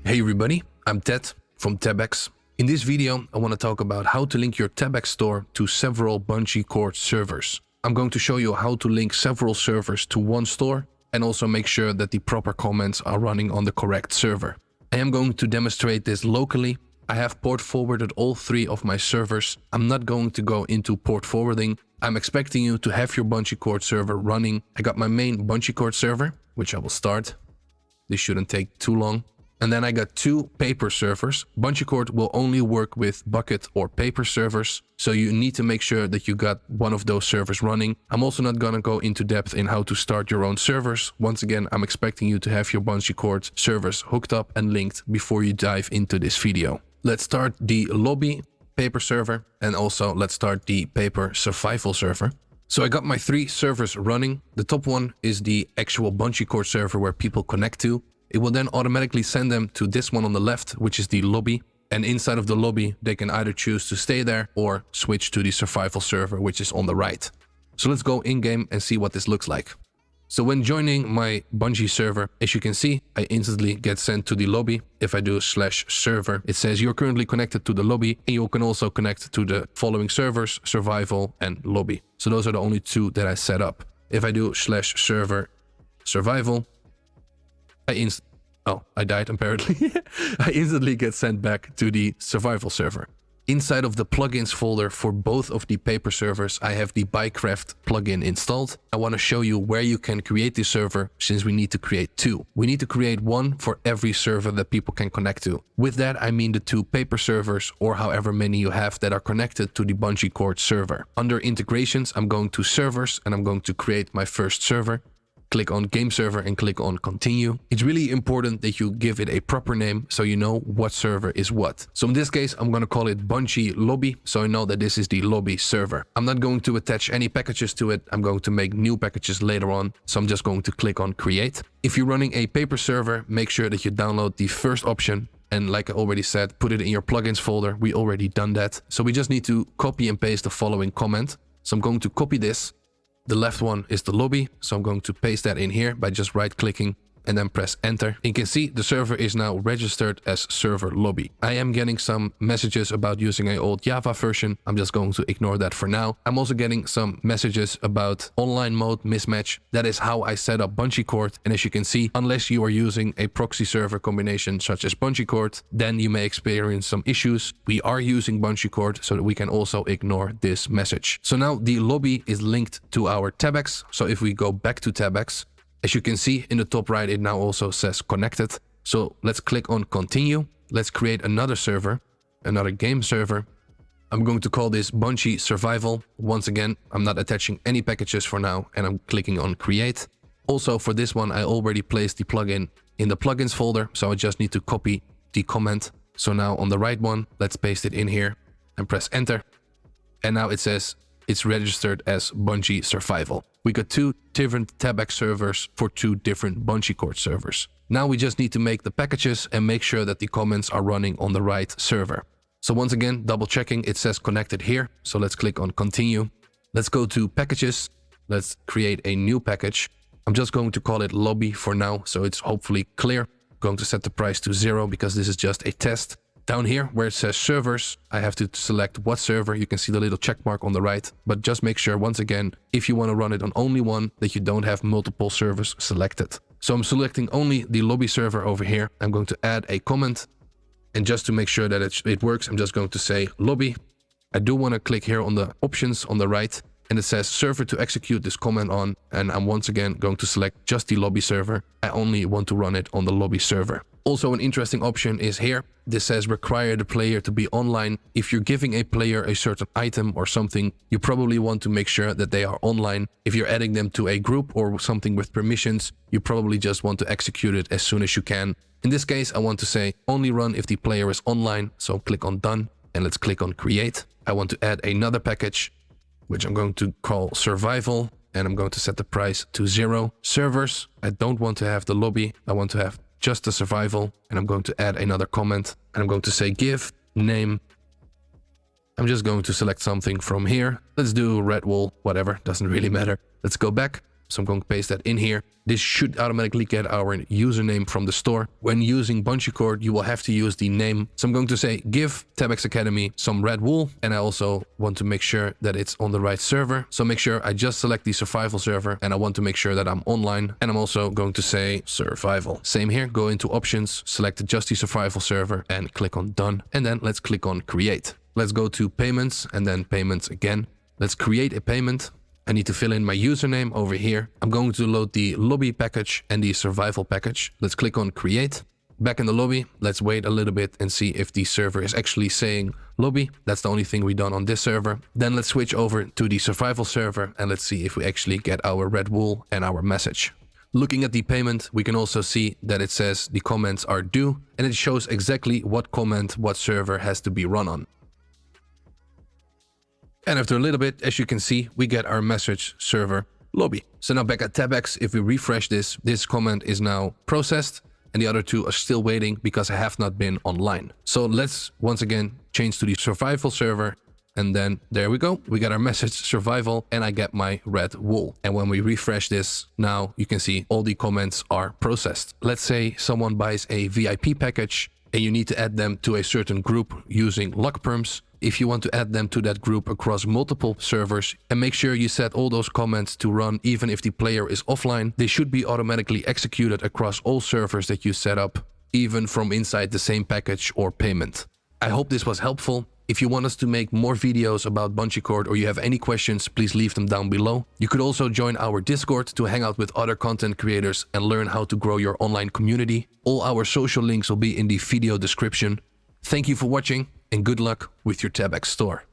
Hey everybody, I'm Ted from Tebex. In this video, I want to talk about how to link your Tebex store to several BungeeCord servers. I'm going to show you how to link several servers to one store and also make sure that the proper comments are running on the correct server. I am going to demonstrate this locally. I have port forwarded all 3 of my servers. I'm not going to go into port forwarding. I'm expecting you to have your BungeeCord server running. I got my main BungeeCord server, which I will start. This shouldn't take too long. And then I got 2 paper servers. BungeeCord will only work with bucket or paper servers, so you need to make sure that you got one of those servers running. I'm also not gonna go into depth in how to start your own servers. Once again, I'm expecting you to have your BungeeCord servers hooked up and linked before you dive into this video. Let's start the lobby paper server and also let's start the paper survival server. So I got my 3 servers running. The top one is the actual BungeeCord server where people connect to. It will then automatically send them to this one on the left, which is the lobby. And inside of the lobby, they can either choose to stay there or switch to the survival server, which is on the right. So let's go in-game and see what this looks like. So when joining my Bungie server, as you can see, I instantly get sent to the lobby. If I do /server, it says you're currently connected to the lobby, and you can also connect to the following servers, survival and lobby. So those are the only 2 that I set up. If I do /server survival, I died apparently. I instantly get sent back to the survival server. Inside of the plugins folder for both of the paper servers, I have the BuyCraft plugin installed. I want to show you where you can create this server since we need to create 2. We need to create 1 for every server that people can connect to. With that, I mean the 2 paper servers or however many you have that are connected to the BungeeCord server. Under integrations, I'm going to servers and I'm going to create my first server. Click on game server and click on continue. It's really important that you give it a proper name so you know what server is what. So in this case, I'm going to call it Bungie Lobby, so I know that this is the lobby server. I'm not going to attach any packages to it. I'm going to make new packages later on. So I'm just going to click on create. If you're running a paper server, make sure that you download the first option. And like I already said, put it in your plugins folder. We already done that. So we just need to copy and paste the following comment. So I'm going to copy this. The left one is the lobby, so I'm going to paste that in here by just right-clicking and then press enter. You can see the server is now registered as server lobby. I am getting some messages about using an old Java version. I'm just going to ignore that for now. I'm also getting some messages about online mode mismatch. That is how I set up BungeeCord. And as you can see, unless you are using a proxy server combination such as BungeeCord, then you may experience some issues. We are using BungeeCord so that we can also ignore this message. So now the lobby is linked to our Tebex. So if we go back to Tebex, as you can see in the top right, it now also says connected. So let's click on continue. Let's create another server, another game server. I'm going to call this Bungie Survival. Once again, I'm not attaching any packages for now and I'm clicking on create. Also for this one, I already placed the plugin in the plugins folder. So I just need to copy the comment. So now on the right one, let's paste it in here and press enter. And now it says it's registered as Bungie Survival. We got 2 different Tebex servers for 2 different BungeeCord servers. Now we just need to make the packages and make sure that the comments are running on the right server. So once again, double checking, it says connected here. So let's click on continue. Let's go to packages. Let's create a new package. I'm just going to call it lobby for now, so it's hopefully clear. I'm going to set the price to 0 because this is just a test. Down here where it says servers, I have to select what server. You can see the little check mark on the right, but just make sure once again, if you want to run it on only one, that you don't have multiple servers selected. So I'm selecting only the lobby server over here. I'm going to add a comment, and just to make sure that it works, I'm just going to say lobby. I do want to click here on the options on the right, and it says server to execute this comment on, and I'm once again going to select just the lobby server. I only want to run it on the lobby server. Also, an interesting option is here. This says require the player to be online. If you're giving a player a certain item or something, you probably want to make sure that they are online. If you're adding them to a group or something with permissions, you probably just want to execute it as soon as you can. In this case, I want to say only run if the player is online. So click on done and let's click on create. I want to add another package, which I'm going to call survival, and I'm going to set the price to 0. Servers, I don't want to have the lobby. I want to have just the survival, and I'm going to add another comment, and I'm going to say give name. I'm just going to select something from here. Let's do red wool, whatever, doesn't really matter. Let's go back. So I'm going to paste that in here. This should automatically get our username from the store. When using BungeeCord, you will have to use the name. So I'm going to say, give Tebex Academy some red wool. And I also want to make sure that it's on the right server. So make sure I just select the survival server and I want to make sure that I'm online. And I'm also going to say survival. Same here, go into options, select just the survival server and click on done. And then let's click on create. Let's go to payments and then payments again. Let's create a payment. I need to fill in my username over here. I'm going to load the lobby package and the survival package. Let's click on create. Back in the lobby, let's wait a little bit and see if the server is actually saying lobby. That's the only thing we've done on this server. Then let's switch over to the survival server and let's see if we actually get our red wool and our message. Looking at the payment, we can also see that it says the comments are due and it shows exactly what comment what server has to be run on. And after a little bit, as you can see, we get our message server lobby. So now back at Tebex, if we refresh this comment is now processed and the other two are still waiting because I have not been online. So let's once again change to the survival server. And then there we go. We got our message survival and I get my red wool. And when we refresh this, now you can see all the comments are processed. Let's say someone buys a VIP package and you need to add them to a certain group using lock perms. If you want to add them to that group across multiple servers and make sure you set all those comments to run even if the player is offline, they should be automatically executed across all servers that you set up, even from inside the same package or payment. I hope this was helpful. If you want us to make more videos about BungeeCord or you have any questions, please leave them down below. You could also join our Discord to hang out with other content creators and learn how to grow your online community. All our social links will be in the video description. Thank you for watching and good luck with your Tebex store.